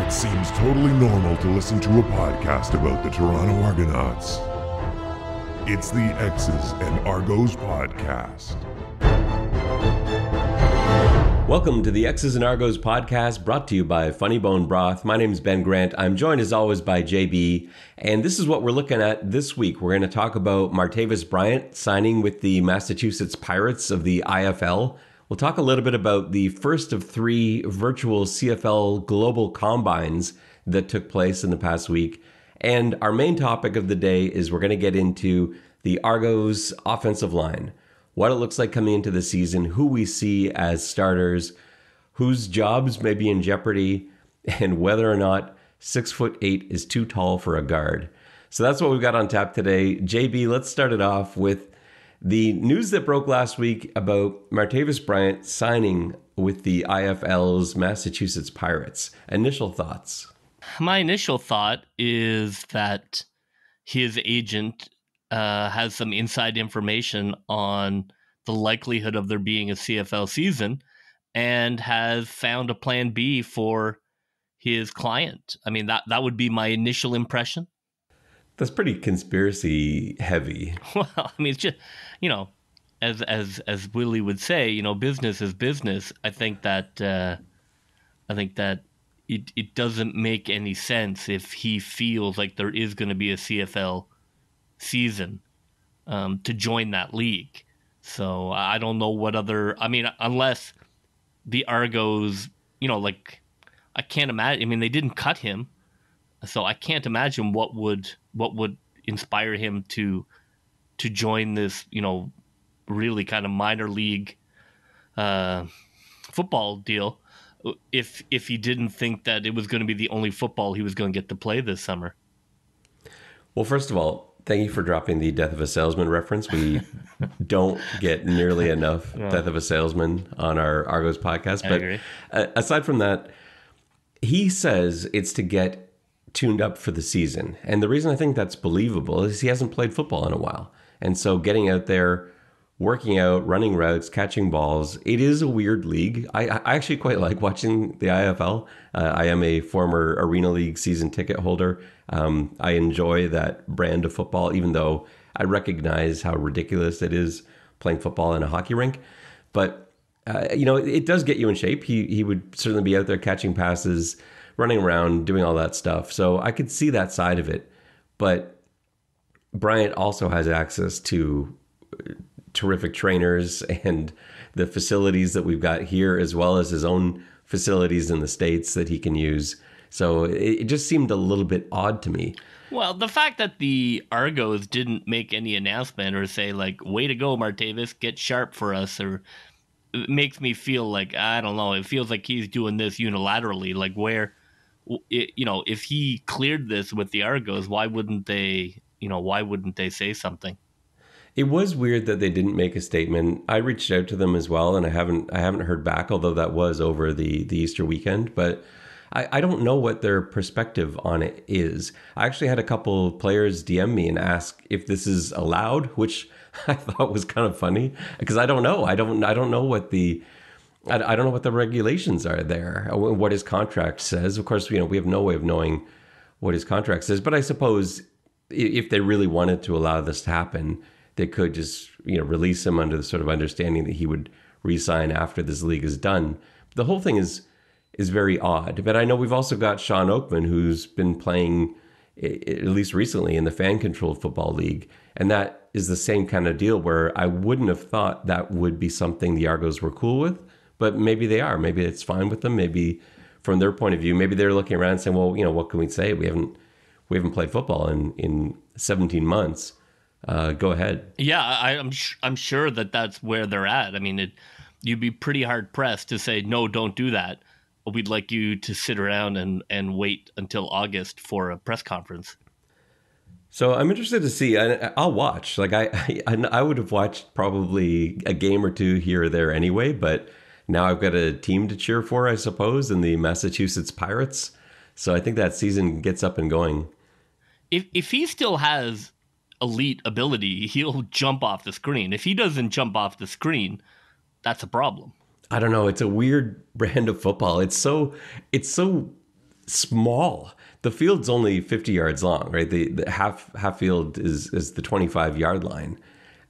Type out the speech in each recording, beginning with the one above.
It seems totally normal to listen to a podcast about the Toronto Argonauts. It's the X's and Argos podcast. Welcome to the X's and Argos podcast, brought to you by Funny Bone Broth. My name is Ben Grant. I'm joined as always by JB, and this is what we're looking at this week. We're going to talk about Martavis Bryant signing with the Massachusetts Pirates of the IFL. We'll talk a little bit about the first of 3 virtual CFL Global Combines that took place in the past week. And our main topic of the day is we're going to get into the Argos offensive line, what it looks like coming into the season, who we see as starters, whose jobs may be in jeopardy, and whether or not 6'8" is too tall for a guard. So that's what we've got on tap today. JB, let's start it off with the news that broke last week about Martavis Bryant signing with the IFL's Massachusetts Pirates. Initial thoughts? My initial thought is that his agent has some inside information on the likelihood of there being a CFL season and has found a plan B for his client. I mean, that would be my initial impression. That's pretty conspiracy heavy. Well, I mean, it's just, as Willie would say, business is business. I think that it doesn't make any sense if he feels like there is going to be a CFL season to join that league. So I don't know what unless the Argos, I can't imagine. I mean, they didn't cut him, so I can't imagine what would inspire him to join this, really kind of minor league football deal if he didn't think that it was going to be the only football he was going to get to play this summer. Well, first of all, thank you for dropping the Death of a Salesman reference. We don't get nearly enough Death of a Salesman on our Argos podcast. I but agree. Aside from that, he says it's to get tuned up for the season. And the reason I think that's believable is he hasn't played football in a while. And so getting out there, working out, running routes, catching balls, it is a weird league. I actually quite like watching the IFL. I am a former Arena League season ticket holder. I enjoy that brand of football, even though I recognize how ridiculous it is playing football in a hockey rink. But, it does get you in shape. He would certainly be out there catching passes, running around, doing all that stuff. So I could see that side of it. But Bryant also has access to terrific trainers and the facilities that we've got here, as well as his own facilities in the States that he can use. So it just seemed a little bit odd to me. Well, the fact that the Argos didn't make any announcement or say, like, way to go, Martavis, get sharp for us, or it makes me feel like, I don't know, it feels like he's doing this unilaterally. Like, where, if he cleared this with the Argos, why wouldn't they say something? It was weird that they didn't make a statement. I reached out to them as well, and I haven't heard back, although that was over the Easter weekend. But I don't know what their perspective on it is. I actually had a couple of players DM me and ask if this is allowed, which I thought was kind of funny because I don't know. I don't know what the regulations are there, what his contract says. Of course, we have no way of knowing what his contract says. But I suppose if they really wanted to allow this to happen, they could just, release him under the sort of understanding that he would re-sign after this league is done. The whole thing is very odd. But I know we've also got Sean Oakman, who's been playing, at least recently, in the fan-controlled football league. And that is the same kind of deal where I wouldn't have thought that would be something the Argos were cool with. But maybe they are. Maybe it's fine with them. Maybe from their point of view, maybe they're looking around and saying, well, what can we say? We haven't played football in 17 months. Go ahead. Yeah, I'm sure that's where they're at. I mean, you'd be pretty hard pressed to say, no, don't do that. We'd like you to sit around and wait until August for a press conference. So I'm interested to see. I'll watch. Like I would have watched probably a game or two here or there anyway, but now I've got a team to cheer for, I suppose, in the Massachusetts Pirates. So I think that season gets up and going. If he still has elite ability, he'll jump off the screen. If he doesn't jump off the screen, that's a problem. I don't know. It's a weird brand of football. It's so small. The field's only 50 yards long, right? The half field is the 25-yard line,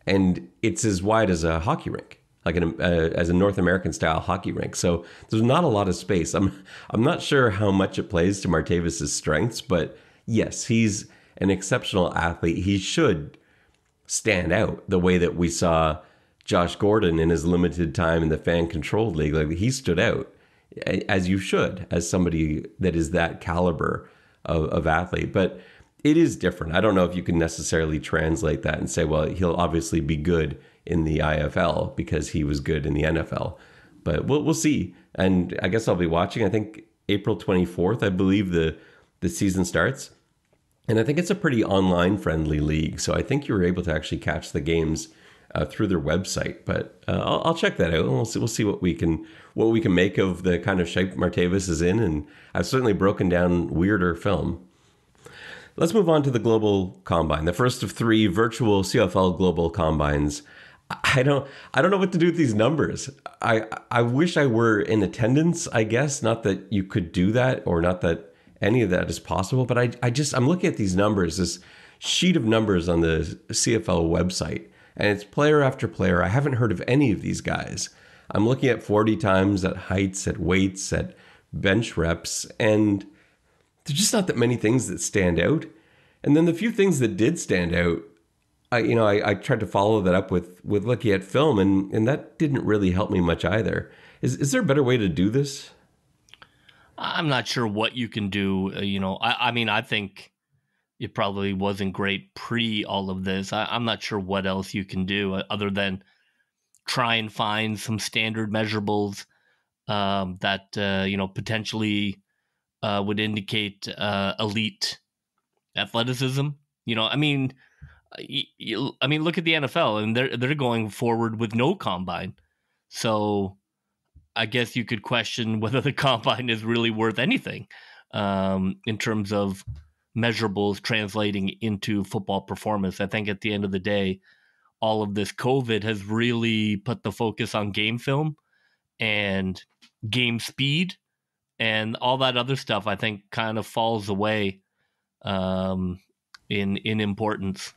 and it's as wide as a hockey rink, like as a North American style hockey rink. So there's not a lot of space. I'm not sure how much it plays to Martavis's strengths, but yes, he's an exceptional athlete. He should stand out the way that we saw Josh Gordon in his limited time in the fan-controlled league. Like, he stood out, as you should, as somebody that is that caliber of athlete. But it is different. I don't know if you can necessarily translate that and say, well, he'll obviously be good in the IFL because he was good in the NFL. But we'll see. And I guess I'll be watching. I think April 24th, I believe the season starts. And I think it's a pretty online-friendly league. So I think you were able to actually catch the games through their website. But I'll check that out, and we'll see what we can make of the kind of shape Martavis is in. And I've certainly broken down weirder film. Let's move on to the Global Combine, the first of 3 virtual CFL Global Combines. I don't know what to do with these numbers. I wish I were in attendance, I guess. Not that you could do that, or not that any of that is possible, but I'm looking at these numbers, this sheet of numbers on the CFL website, and it's player after player. I haven't heard of any of these guys. I'm looking at 40 times, at heights, at weights, at bench reps, and there's just not that many things that stand out. And then the few things that did stand out, I tried to follow that up with looking at film, and that didn't really help me much either. Is there a better way to do this? I'm not sure what you can do. I mean, I think it probably wasn't great pre all of this. I'm not sure what else you can do other than try and find some standard measurables that potentially would indicate elite athleticism. I mean, look at the NFL, and they're going forward with no combine. So I guess you could question whether the combine is really worth anything in terms of measurables translating into football performance. I think at the end of the day, all of this COVID has really put the focus on game film and game speed, and all that other stuff, I think, kind of falls away in importance.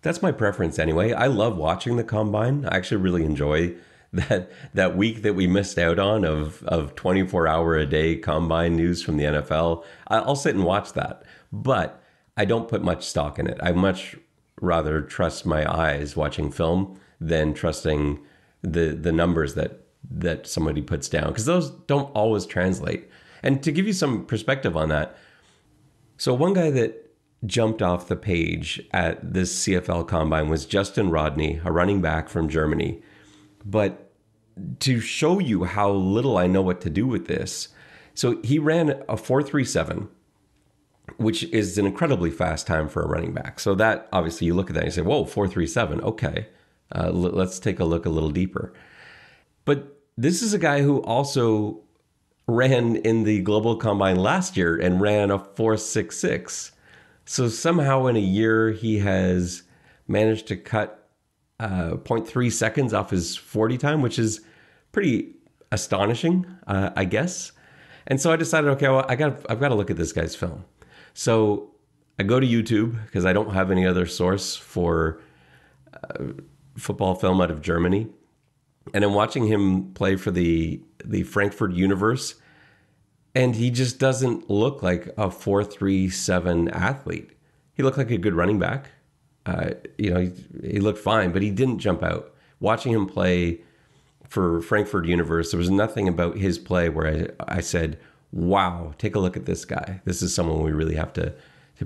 That's my preference anyway. I love watching the combine. I actually really enjoy that week that we missed out on of 24-hour-a-day combine news from the NFL. I'll sit and watch that, but I don't put much stock in it. I much rather trust my eyes watching film than trusting the numbers that somebody puts down, because those don't always translate. And to give you some perspective on that, so one guy that jumped off the page at this CFL combine was Justin Rodney, a running back from Germany. But to show you how little I know what to do with this, so he ran a 4.37, which is an incredibly fast time for a running back. So that, obviously, you look at that and you say, whoa, 4.37, okay. Let's take a look a little deeper. But this is a guy who also ran in the Global Combine last year and ran a 4.66. So somehow in a year, he has managed to cut 0.3 seconds off his 40 time, which is pretty astonishing, I guess. And so I decided, okay, well, I've got to look at this guy's film. So I go to YouTube because I don't have any other source for football film out of Germany. And I'm watching him play for the Frankfurt Universe, and he just doesn't look like a 4.37 athlete. He looked like a good running back. He looked fine, but he didn't jump out. Watching him play for Frankfurt Universe, there was nothing about his play where I said, wow, take a look at this guy. This is someone we really have to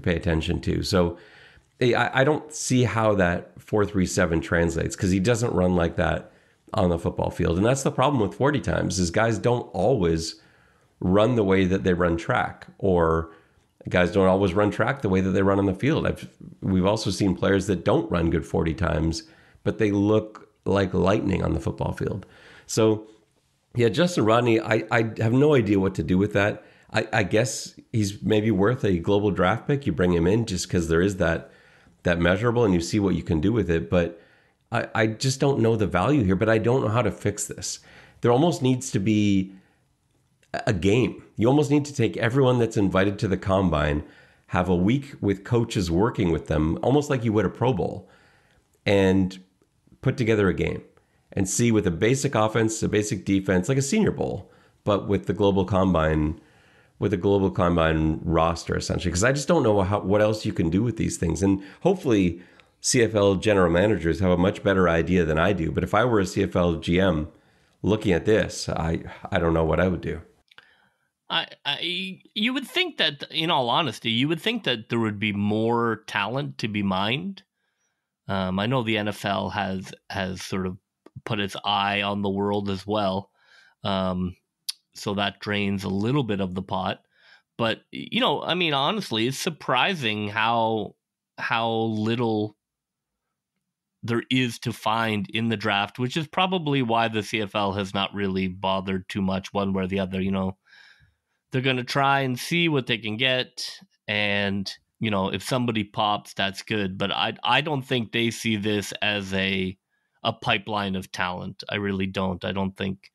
pay attention to. So I don't see how that 4.37 translates, because he doesn't run like that on the football field. And that's the problem with 40 times, is guys don't always run the way that they run track, or guys don't always run track the way that they run on the field. We've also seen players that don't run good 40 times, but they look like lightning on the football field. So yeah, Justin Rodney, I have no idea what to do with that. I guess he's maybe worth a global draft pick. You bring him in just because there is that measurable, and you see what you can do with it. But I just don't know the value here, but I don't know how to fix this. There almost needs to be a game. You almost need to take everyone that's invited to the combine, have a week with coaches working with them, almost like you would a Pro Bowl, and put together a game and see with a basic offense, a basic defense, like a Senior Bowl, but with the global combine, roster essentially. Because I just don't know what else you can do with these things. And hopefully CFL general managers have a much better idea than I do. But if I were a CFL GM looking at this, I don't know what I would do. You would think that, in all honesty, you would think that there would be more talent to be mined. I know the NFL has sort of put its eye on the world as well, so that drains a little bit of the pot. But I mean, honestly, it's surprising how little there is to find in the draft, which is probably why the CFL has not really bothered too much one way or the other. They're going to try and see what they can get, and if somebody pops, that's good. But I don't think they see this as a pipeline of talent. I really don't. I don't think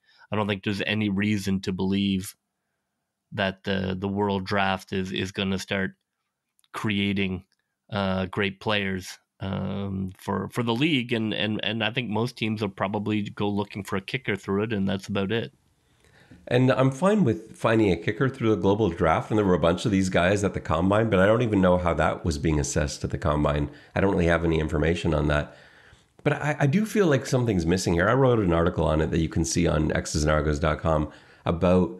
there's any reason to believe that the world draft is going to start creating great players for the league, and I think most teams will probably go looking for a kicker through it, and that's about it. And I'm fine with finding a kicker through the global draft. And there were a bunch of these guys at the combine, but I don't even know how that was being assessed at the combine. I don't really have any information on that. But I do feel like something's missing here. I wrote an article on it that you can see on xsandargos.com about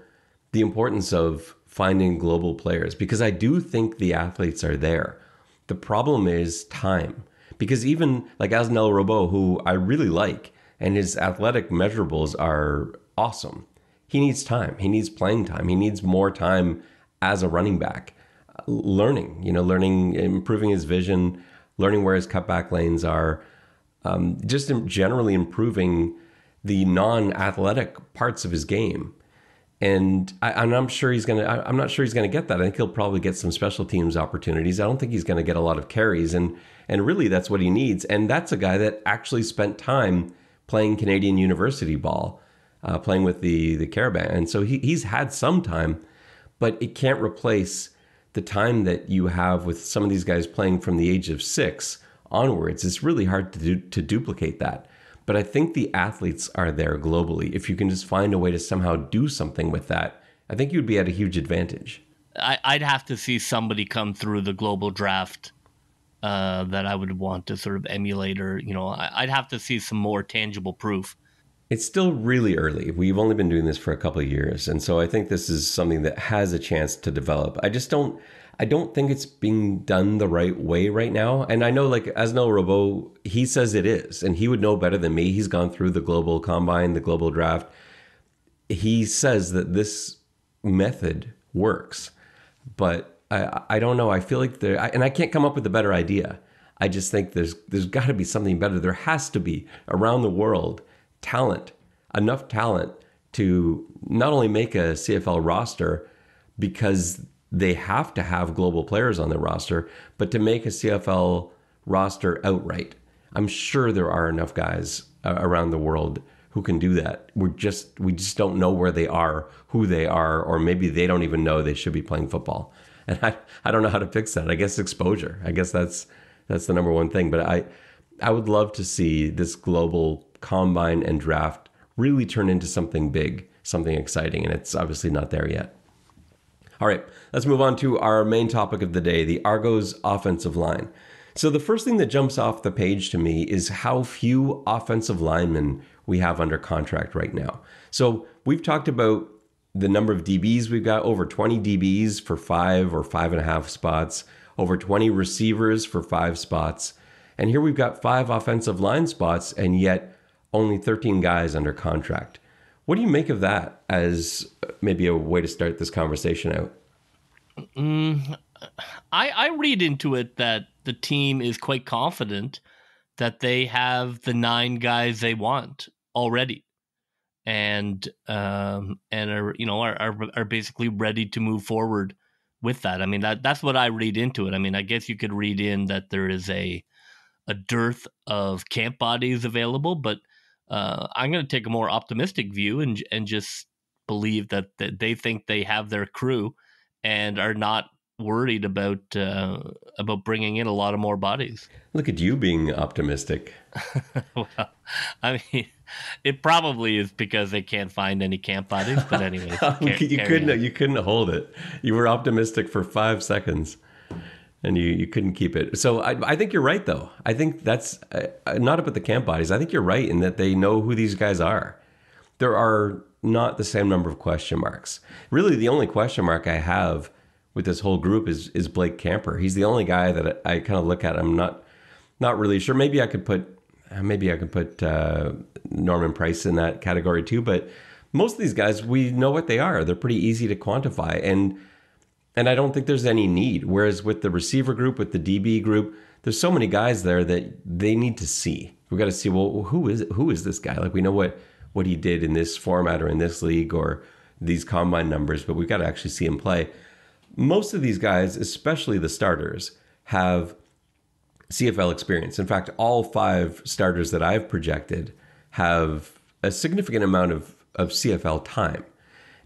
the importance of finding global players, because I do think the athletes are there. The problem is time. Because even like Asnel Robot, who I really like, and his athletic measurables are awesome, he needs time. He needs playing time. He needs more time as a running back, learning, improving his vision, learning where his cutback lanes are, just generally improving the non-athletic parts of his game. And I'm not sure he's going to get that. I think he'll probably get some special teams opportunities. I don't think he's going to get a lot of carries. And really that's what he needs. And that's a guy that actually spent time playing Canadian university ball, playing with the Carabin. And so he's had some time, but it can't replace the time that you have with some of these guys playing from the age of 6 onwards. It's really hard to duplicate that. But I think the athletes are there globally. If you can just find a way to somehow do something with that, I think you'd be at a huge advantage. I'd have to see somebody come through the global draft that I would want to sort of emulate, or, I'd have to see some more tangible proof. It's still really early. We've only been doing this for a couple of years. And so I think this is something that has a chance to develop. I don't think it's being done the right way right now. And I know, like Asnel Robot, he says it is, and he would know better than me. He's gone through the global combine, the global draft. He says that this method works, but I don't know. I feel like and I can't come up with a better idea. I just think there's got to be something better. There has to be around the world enough talent to not only make a CFL roster because they have to have global players on their roster, but to make a CFL roster outright. I'm sure there are enough guys around the world who can do that. We just don't know where they are, who they are, or maybe they don't even know they should be playing football. And I don't know how to fix that. I guess exposure. I guess that's the number one thing. But I would love to see this global combine and draft really turn into something big, something exciting, and it's obviously not there yet. All right, let's move on to our main topic of the day, the Argos offensive line. So the first thing that jumps off the page to me is how few offensive linemen we have under contract right now. So we've talked about the number of DBs we've got, over 20 DBs for 5 or 5.5 spots, over 20 receivers for 5 spots. And here we've got 5 offensive line spots, and yet only 13 guys under contract. What do you make of that as maybe a way to start this conversation out? I read into it that the team is quite confident that they have the 9 guys they want already, and are basically ready to move forward with that. I mean, that's what I read into it. I mean, I guess you could read in that there is a dearth of camp bodies available, but I'm going to take a more optimistic view and just believe that they think they have their crew and are not worried about bringing in a lot of more bodies. Look at you being optimistic. Well, I mean, it probably is because they can't find any camp bodies. But anyways, you couldn't hold it. You were optimistic for 5 seconds, and you couldn't keep it. So I think you're right, though. I think that's not about the camp bodies. I think you're right in that they know who these guys are. There are not the same number of question marks. Really, the only question mark I have with this whole group is Blake Camper. He's the only guy that I kind of look at. I'm not really sure. Maybe I could put Norman Price in that category too. But most of these guys, we know what they are. They're pretty easy to quantify, and I don't think there's any need. Whereas with the receiver group, with the DB group, there's so many guys there that they need to see. We've got to see, well, who is this guy? Like, we know what he did in this format or in this league or these combine numbers, but we've got to actually see him play. Most of these guys, especially the starters, have CFL experience. In fact, all 5 starters that I've projected have a significant amount of CFL time.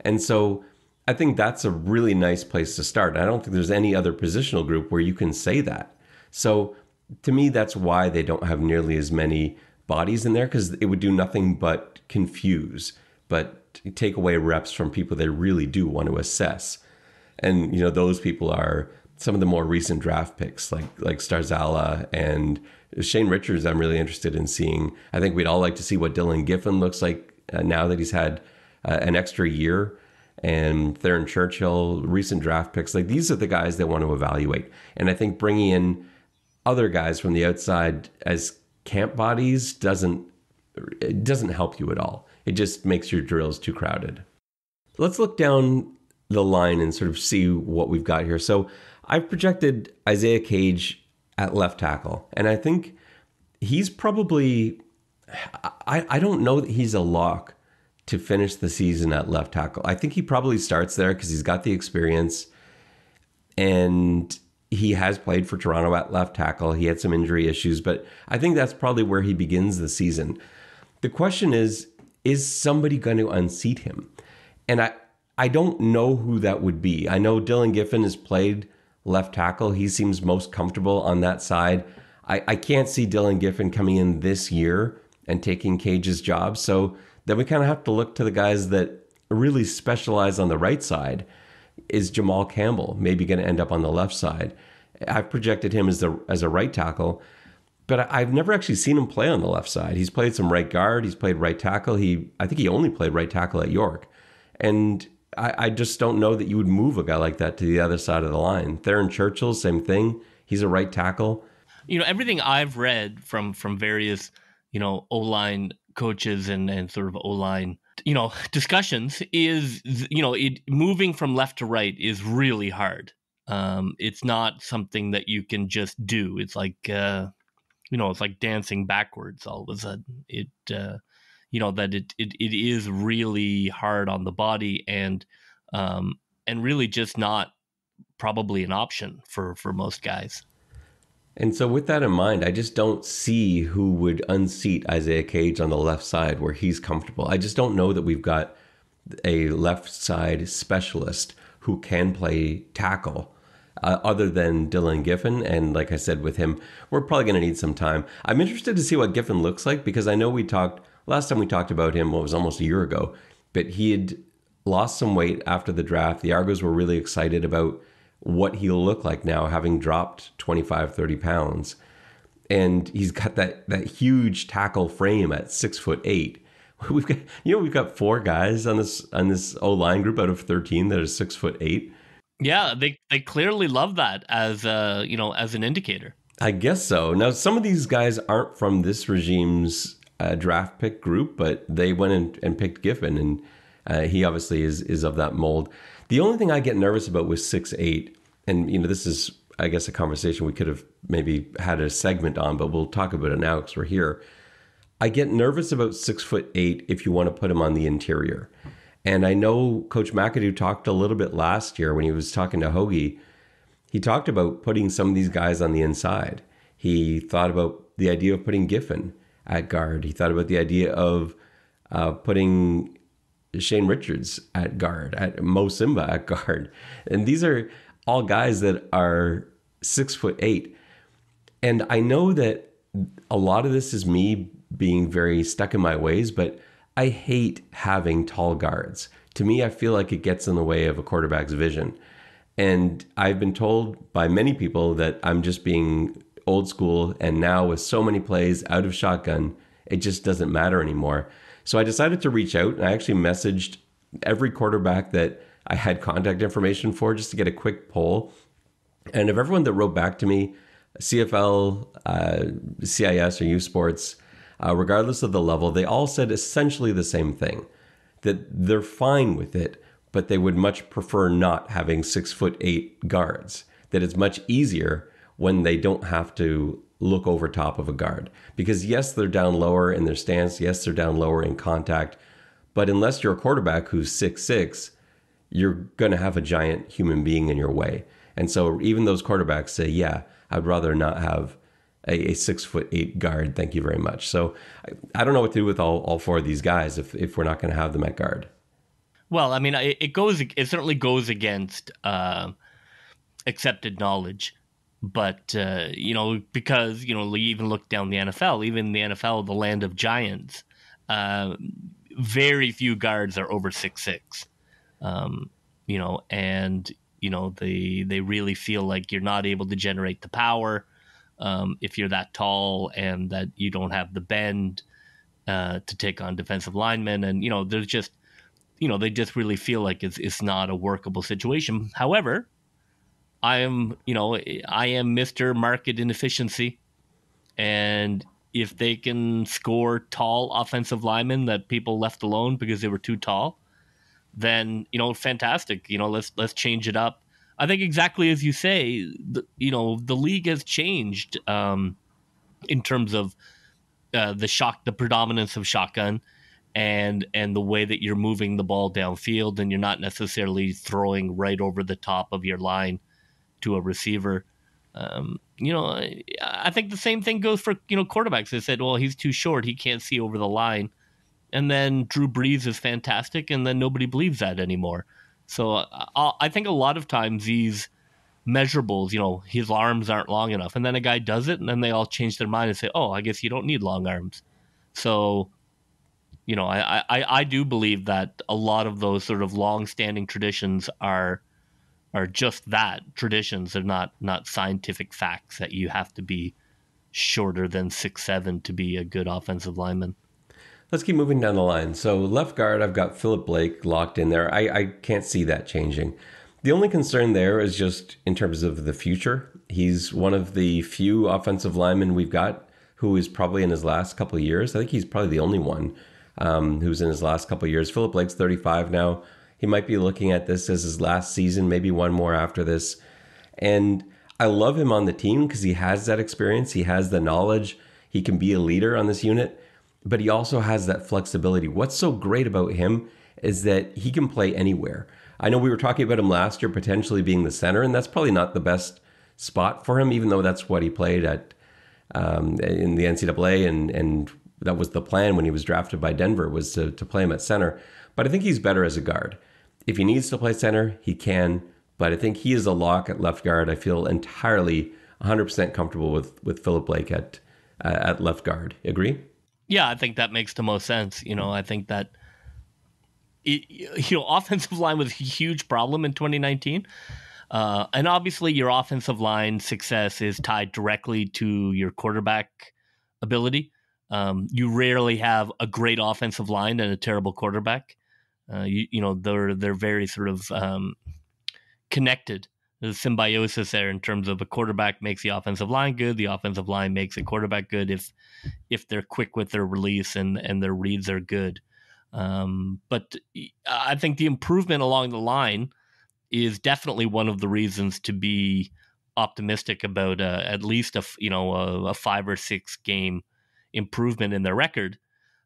And so I think that's a really nice place to start. I don't think there's any other positional group where you can say that. So to me, that's why they don't have nearly as many bodies in there, because it would do nothing but confuse, but take away reps from people they really do want to assess. And, those people are some of the more recent draft picks like Starzala and Shane Richards. I'm really interested in seeing. I think we'd all like to see what Dylan Giffen looks like now that he's had an extra year. And Theron Churchill, recent draft picks. Like, these are the guys they want to evaluate. And I think bringing in other guys from the outside as camp bodies doesn't help you at all. It just makes your drills too crowded. Let's look down the line and sort of see what we've got here. So I've projected Isaiah Cage at left tackle, and I think he's probably, I don't know that he's a lock to finish the season at left tackle. I think he probably starts there because he's got the experience, and he has played for Toronto at left tackle. He had some injury issues, but I think that's probably where he begins the season. The question is somebody going to unseat him? And I don't know who that would be. I know Dylan Giffen has played left tackle. He seems most comfortable on that side. I can't see Dylan Giffen coming in this year and taking Cage's job. So then we kind of have to look to the guys that really specialize on the right side. Is Jamal Campbell maybe going to end up on the left side? I've projected him as a right tackle, but I've never actually seen him play on the left side. He's played some right guard. He's played right tackle. I think he only played right tackle at York. And I just don't know that you would move a guy like that to the other side of the line. Theron Churchill, same thing. He's a right tackle. Everything I've read from various, O-line coaches and sort of O-line, discussions is, moving from left to right is really hard. It's not something that you can just do. It's like, it's like dancing backwards all of a sudden. That it is really hard on the body and really just not probably an option for most guys. And so with that in mind, I just don't see who would unseat Isaiah Cage on the left side where he's comfortable. I just don't know that we've got a left side specialist who can play tackle other than Dylan Giffen. And like I said, with him, we're probably going to need some time. I'm interested to see what Giffen looks like because I know last time we talked about him, was almost a year ago, but he had lost some weight after the draft. The Argos were really excited about what he'll look like now, having dropped 25, 30 pounds. And he's got that huge tackle frame at 6'8". We've got 4 guys on this O-line group out of 13 that are 6'8". Yeah, they clearly love that as an indicator. I guess so. Now, some of these guys aren't from this regime's draft pick group, but they went and picked Giffen, and he obviously is of that mold. The only thing I get nervous about with 6'8", and this is, I guess, a conversation we could have maybe had a segment on, but we'll talk about it now because we're here. I get nervous about 6'8" if you want to put him on the interior. And I know Coach McAdoo talked a little bit last year when he was talking to Hoagie. He talked about putting some of these guys on the inside. He thought about the idea of putting Giffen at guard. He thought about the idea of putting Shane Richards at guard, at Mo Simba at guard. And these are all guys that are 6'8". And I know that a lot of this is me being very stuck in my ways, but I hate having tall guards. To me, I feel like it gets in the way of a quarterback's vision. And I've been told by many people that I'm just being old school. And now with so many plays out of shotgun, it just doesn't matter anymore. So I decided to reach out, and I actually messaged every quarterback that I had contact information for just to get a quick poll. And of everyone that wrote back to me, CFL, CIS, or U Sports, regardless of the level, they all said essentially the same thing, that they're fine with it, but they would much prefer not having 6'8" guards, that it's much easier when they don't have to look over top of a guard. Because yes, they're down lower in their stance. Yes, they're down lower in contact. But unless you're a quarterback who's 6'6", you're going to have a giant human being in your way. And so even those quarterbacks say, yeah, I'd rather not have a 6'8" guard. Thank you very much. So I don't know what to do with all four of these guys if we're not going to have them at guard. Well, I mean, it certainly goes against accepted knowledge. But, because, you even look down the NFL, even the NFL, the land of giants, very few guards are over 6'6". They really feel like you're not able to generate the power if you're that tall, and that you don't have the bend to take on defensive linemen. And, there's just, they just really feel like it's not a workable situation. However, I am Mr. Market Inefficiency. And if they can score tall offensive linemen that people left alone because they were too tall, then, fantastic. Let's change it up. I think exactly as you say, the league has changed in terms of the predominance of shotgun and the way that you're moving the ball downfield, and you're not necessarily throwing right over the top of your line to a receiver. I think the same thing goes for, quarterbacks. They said, well, he's too short, he can't see over the line. And then Drew Brees is fantastic, and then nobody believes that anymore. So I think a lot of times these measurables, his arms aren't long enough, and then a guy does it, and then they all change their mind and say, oh, I guess you don't need long arms. So, I do believe that a lot of those sort of long-standing traditions are just that, traditions. They're not scientific facts that you have to be shorter than 6'7" to be a good offensive lineman. Let's keep moving down the line. So left guard, I've got Philip Blake locked in there. I can't see that changing. The only concern there is just in terms of the future. He's one of the few offensive linemen we've got who is probably in his last couple of years. I think he's probably the only one who's in his last couple of years. Philip Blake's 35 now. He might be looking at this as his last season, maybe one more after this. And I love him on the team because he has that experience. He has the knowledge. He can be a leader on this unit, but he also has that flexibility. What's so great about him is that he can play anywhere. I know we were talking about him last year potentially being the center, and that's probably not the best spot for him, even though that's what he played at in the NCAA, and that was the plan when he was drafted by Denver, was to play him at center. But I think he's better as a guard. If he needs to play center, he can. But I think he is a lock at left guard. I feel entirely 100% comfortable with Philip Blake at left guard. Agree? Yeah, I think that makes the most sense. I think that offensive line was a huge problem in 2019. And obviously your offensive line success is tied directly to your quarterback ability. You rarely have a great offensive line and a terrible quarterback. They're very sort of connected. There's symbiosis there in terms of a quarterback makes the offensive line good. The offensive line makes a quarterback good if they're quick with their release and their reads are good. But I think the improvement along the line is definitely one of the reasons to be optimistic about at least a 5 or 6 game improvement in their record,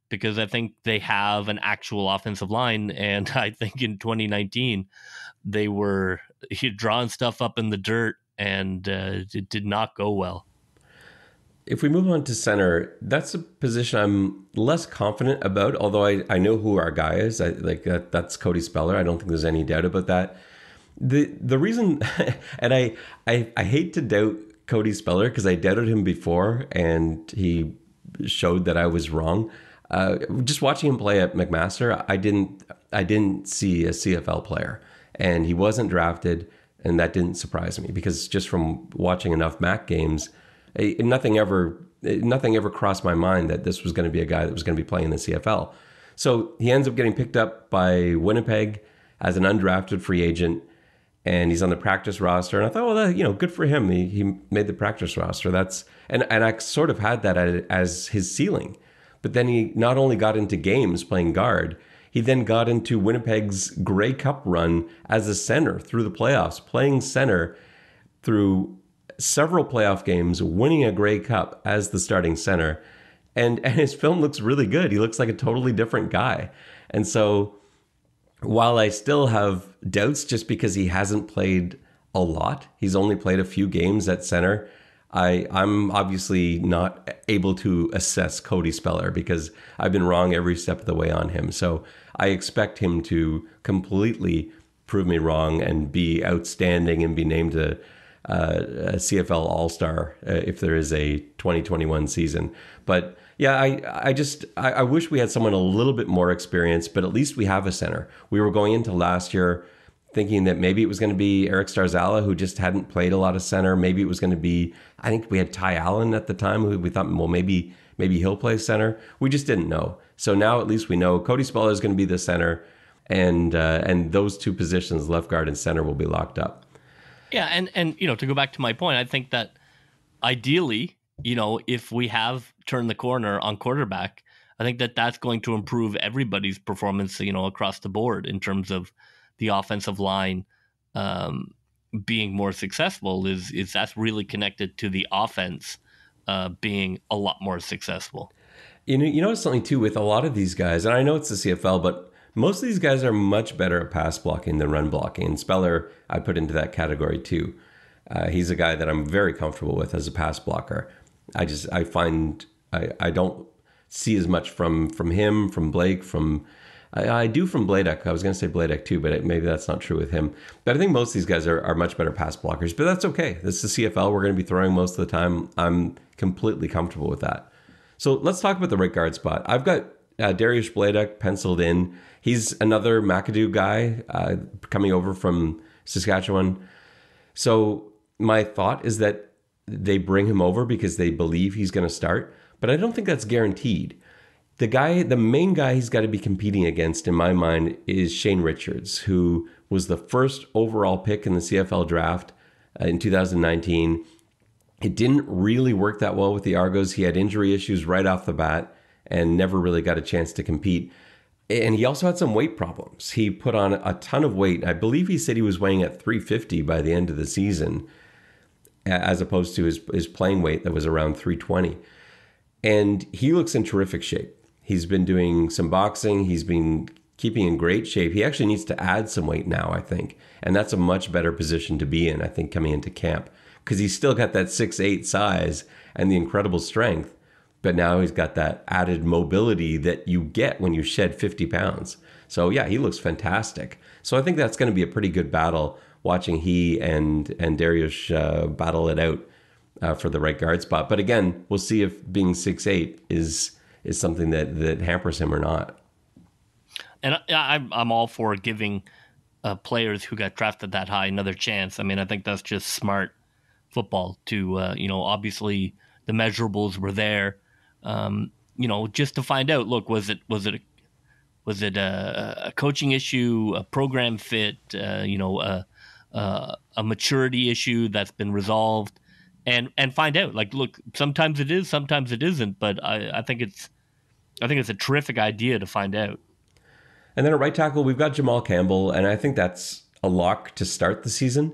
because I think they have an actual offensive line. And I think in 2019, they were drawing stuff up in the dirt, and it did not go well. if we move on to center, that's a position I'm less confident about, although I know who our guy is. That's Cody Speller. I don't think there's any doubt about that. The reason, and I hate to doubt Cody Speller because I doubted him before and he showed that I was wrong. Just watching him play at McMaster, I didn't see a CFL player, and he wasn't drafted, and that didn't surprise me because just from watching enough MAC games, nothing ever crossed my mind that this was going to be a guy that was going to be playing in the CFL. So he ends up getting picked up by Winnipeg as an undrafted free agent, and he's on the practice roster. And I thought, well, good for him. He made the practice roster. And I sort of had that as his ceiling. But then he not only got into games playing guard, he then got into Winnipeg's Grey Cup run as a center through the playoffs, playing center through several playoff games, winning a Grey Cup as the starting center. And his film looks really good. He looks like a totally different guy. And so while I still have doubts just because he hasn't played a lot, he's only played a few games at center, I'm obviously not able to assess Cody Speller because I've been wrong every step of the way on him. So I expect him to completely prove me wrong and be outstanding and be named a CFL All-Star if there is a 2021 season. But yeah, I wish we had someone a little bit more experienced, but at least we have a center. We were going into last year thinking that maybe it was going to be Eric Starzala, who just hadn't played a lot of center. Maybe it was going to be, I think we had Ty Allen at the time, who we thought, well, maybe he'll play center. We just didn't know. So now at least we know Cody Speller is going to be the center, and those two positions, left guard and center, will be locked up. Yeah, and to go back to my point, I think that ideally, if we have turned the corner on quarterback, I think that that's going to improve everybody's performance, across the board in terms of the offensive line being more successful. Is that's really connected to the offense being a lot more successful. You know something too with a lot of these guys, and I know it's the CFL, but most of these guys are much better at pass blocking than run blocking. And Speller, I put into that category too. He's a guy that I'm very comfortable with as a pass blocker. I find I don't see as much from him, from Blake, I do from Bladek. I was going to say Bladek too, but maybe that's not true with him. But I think most of these guys are much better pass blockers. But that's okay. This is the CFL. We're going to be throwing most of the time. I'm completely comfortable with that. So let's talk about the right guard spot. I've got Dariusz Bladek penciled in. He's another McAdoo guy coming over from Saskatchewan. So my thought is that they bring him over because they believe he's going to start. But I don't think that's guaranteed. The main guy he's got to be competing against, in my mind, is Shane Richards, who was the first overall pick in the CFL draft in 2019. It didn't really work that well with the Argos. He had injury issues right off the bat and never really got a chance to compete. And he also had some weight problems. He put on a ton of weight. I believe he said he was weighing at 350 by the end of the season, as opposed to his playing weight that was around 320. And he looks in terrific shape. He's been doing some boxing. He's been keeping in great shape. He actually needs to add some weight now, I think. And that's a much better position to be in, I think, coming into camp. Because he's still got that 6'8" size and the incredible strength. But now he's got that added mobility that you get when you shed 50 pounds. So, yeah, he looks fantastic. So I think that's going to be a pretty good battle, watching he and Dariusz battle it out for the right guard spot. But again, we'll see if being 6'8" is something that hampers him or not. And I'm all for giving players who got drafted that high another chance. I mean, I think that's just smart football to, obviously the measurables were there, just to find out, look, was it a coaching issue, a program fit, a maturity issue that's been resolved, and find out. Like, look, sometimes it is, sometimes it isn't, but I think it's a terrific idea to find out. And then at right tackle, we've got Jamal Campbell, and I think that's a lock to start the season.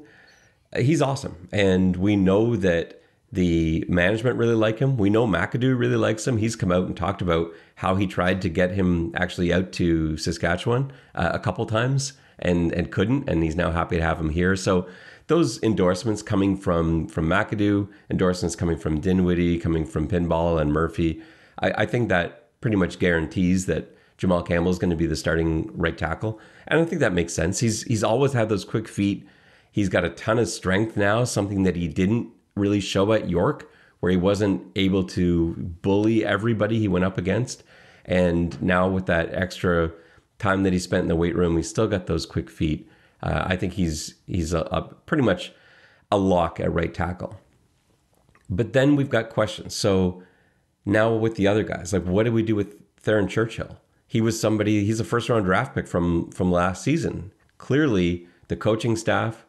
He's awesome, and we know that the management really like him. We know McAdoo really likes him. He's come out and talked about how he tried to get him actually out to Saskatchewan a couple times, and couldn't, and he's now happy to have him here. So those endorsements coming from McAdoo, endorsements coming from Dinwiddie, coming from Pinball and Murphy, I think that pretty much guarantees that Jamal Campbell is going to be the starting right tackle. And I think that makes sense. He's always had those quick feet. He's got a ton of strength now, something that he didn't really show at York, where he wasn't able to bully everybody he went up against. And now with that extra time that he spent in the weight room, he's still got those quick feet. I think he's a pretty much a lock at right tackle. But then we've got questions. So now with the other guys, like what do we do with Theron Churchill? He's a first round draft pick from last season. Clearly the coaching staff,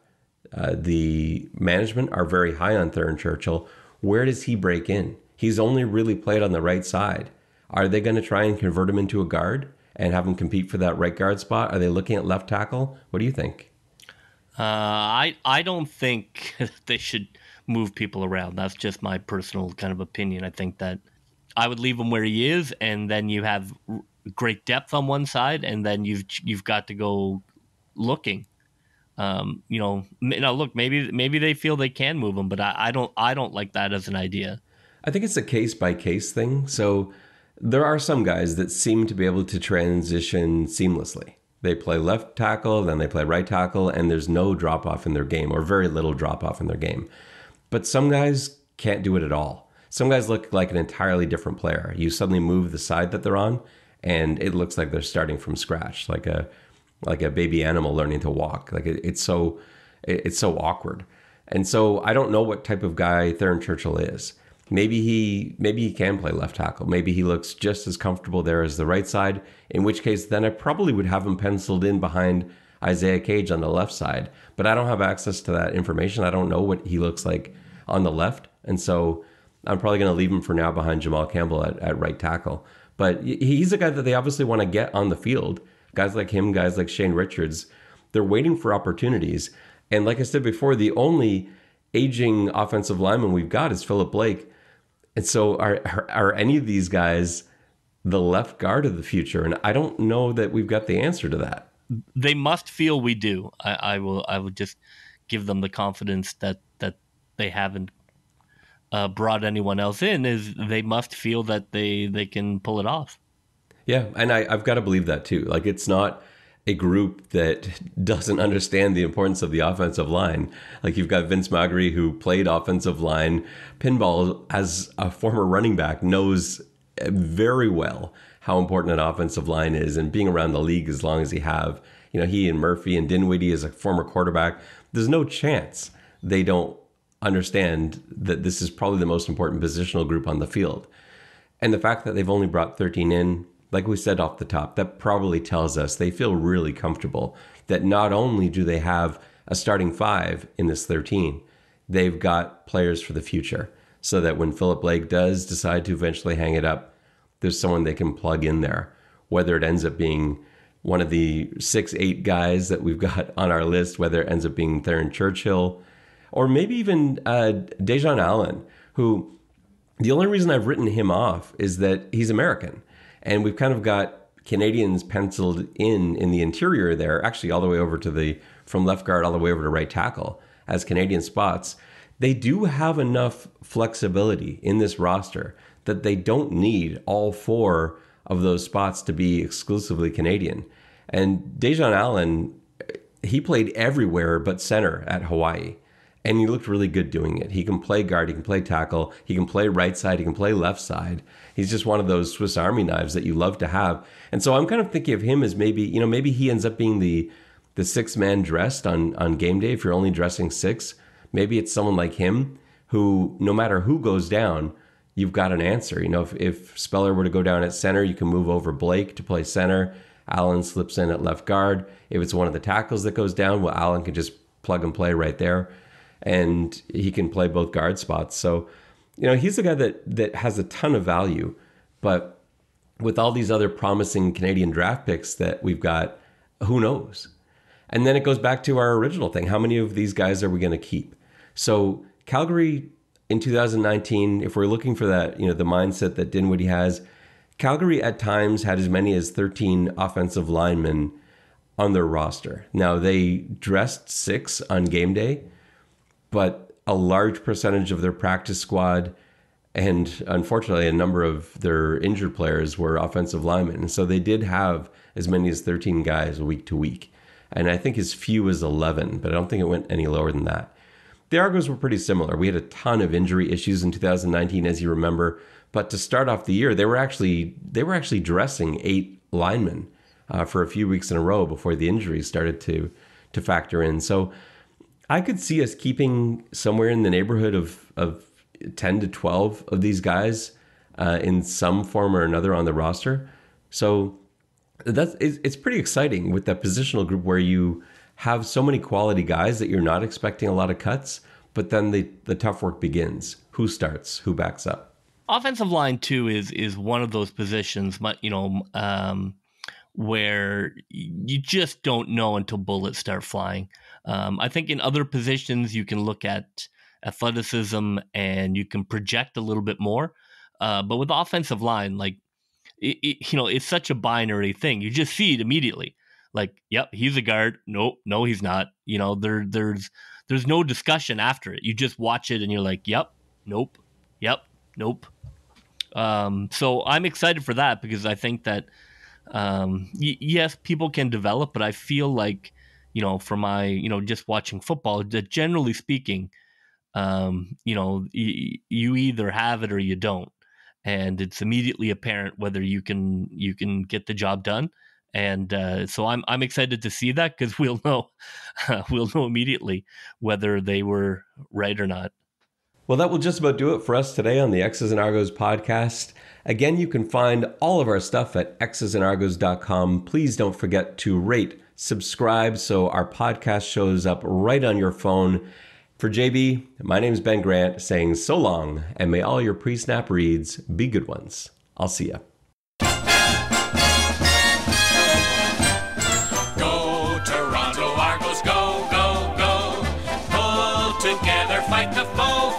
the management are very high on Theron Churchill. Where does he break in? He's only really played on the right side. Are they going to try and convert him into a guard and have him compete for that right guard spot? Are they looking at left tackle? What do you think? I don't think they should move people around. That's just my personal kind of opinion. I think that I would leave him where he is, and then you have great depth on one side, and then you've got to go looking. Look, maybe they feel they can move him, but I don't like that as an idea. I think it's a case by case thing. So there are some guys that seem to be able to transition seamlessly. They play left tackle, then they play right tackle, and there's no drop off in their game, or very little drop off in their game. But some guys can't do it at all. Some guys look like an entirely different player. You suddenly move the side that they're on, and it looks like they're starting from scratch, like a baby animal learning to walk. Like it's so awkward. And so I don't know what type of guy Theron Churchill is. Maybe he can play left tackle. Maybe he looks just as comfortable there as the right side, in which case then I probably would have him penciled in behind Isaiah Cage on the left side. But I don't have access to that information. I don't know what he looks like on the left. And so I'm probably going to leave him for now behind Jamal Campbell at right tackle. But he's a guy that they obviously want to get on the field. Guys like him, guys like Shane Richards, they're waiting for opportunities. And like I said before, the only aging offensive lineman we've got is Philip Blake. And so are any of these guys the left guard of the future? And I don't know that we've got the answer to that. They must feel we do. I will just give them the confidence that they haven't brought anyone else in. Is they must feel that they can pull it off. Yeah, and I've got to believe that too. Like it's not a group that doesn't understand the importance of the offensive line. Like you've got Vince Magri, who played offensive line. Pinball, as a former running back, knows very well how important an offensive line is, and being around the league as long as he have. He and Murphy and Dinwiddie as a former quarterback, there's no chance they don't understand that this is probably the most important positional group on the field. And the fact that they've only brought 13 in, like we said off the top, that probably tells us they feel really comfortable that not only do they have a starting 5 in this 13, they've got players for the future, so that when Philip Blake does decide to eventually hang it up, there's someone they can plug in there, whether it ends up being one of the 6-8 guys that we've got on our list, whether it ends up being Theron Churchill, or maybe even Dejan Allen, who the only reason I've written him off is that he's American. And we've kind of got Canadians penciled in the interior there, actually all the way over to from left guard all the way over to right tackle as Canadian spots. They do have enough flexibility in this roster that they don't need all 4 of those spots to be exclusively Canadian. And Dejan Allen, he played everywhere but center at Hawaii. And he looked really good doing it. He can play guard, he can play tackle, he can play right side, he can play left side. He's just one of those Swiss Army knives that you love to have. And so I'm kind of thinking of him as maybe he ends up being the 6th man dressed on game day if you're only dressing 6. Maybe it's someone like him who, no matter who goes down, you've got an answer. If Speller were to go down at center, you can move over Blake to play center. Allen slips in at left guard. If it's one of the tackles that goes down, well, Allen can just plug and play right there. And he can play both guard spots. So, he's a guy that has a ton of value. But with all these other promising Canadian draft picks that we've got, who knows? And then it goes back to our original thing. How many of these guys are we going to keep? So Calgary in 2019, if we're looking for that, the mindset that Dinwiddie has, Calgary at times had as many as 13 offensive linemen on their roster. Now, they dressed 6 on game day, but a large percentage of their practice squad and unfortunately a number of their injured players were offensive linemen. And so they did have as many as 13 guys week to week. And I think as few as 11, but I don't think it went any lower than that. The Argos were pretty similar. We had a ton of injury issues in 2019, as you remember. But to start off the year, they were actually dressing 8 linemen for a few weeks in a row before the injuries started to factor in. So I could see us keeping somewhere in the neighborhood of 10 to 12 of these guys in some form or another on the roster. So it's pretty exciting with that positional group where you have so many quality guys that you're not expecting a lot of cuts, but then the tough work begins. Who starts? Who backs up? Offensive line too is one of those positions, where you just don't know until bullets start flying. I think in other positions you can look at athleticism and you can project a little bit more, but with offensive line, like it's such a binary thing. You just see it immediately. Like, yep, he's a guard. No, he's not. There's no discussion after it. You just watch it and you're like, yep, nope, yep, nope. So I'm excited for that because I think that, yes, people can develop, but I feel like, for my, just watching football, that generally speaking, you either have it or you don't. And it's immediately apparent whether you can get the job done. And so I'm excited to see that because we'll know immediately whether they were right or not. Well, that will just about do it for us today on the X's and Argos podcast. Again, you can find all of our stuff at xsandargos.com. Please don't forget to rate, subscribe, so our podcast shows up right on your phone. For JB, my name is Ben Grant, saying so long, and may all your pre-snap reads be good ones. I'll see ya. Go, Toronto Argos, go, go, go. Pull together, fight the foe.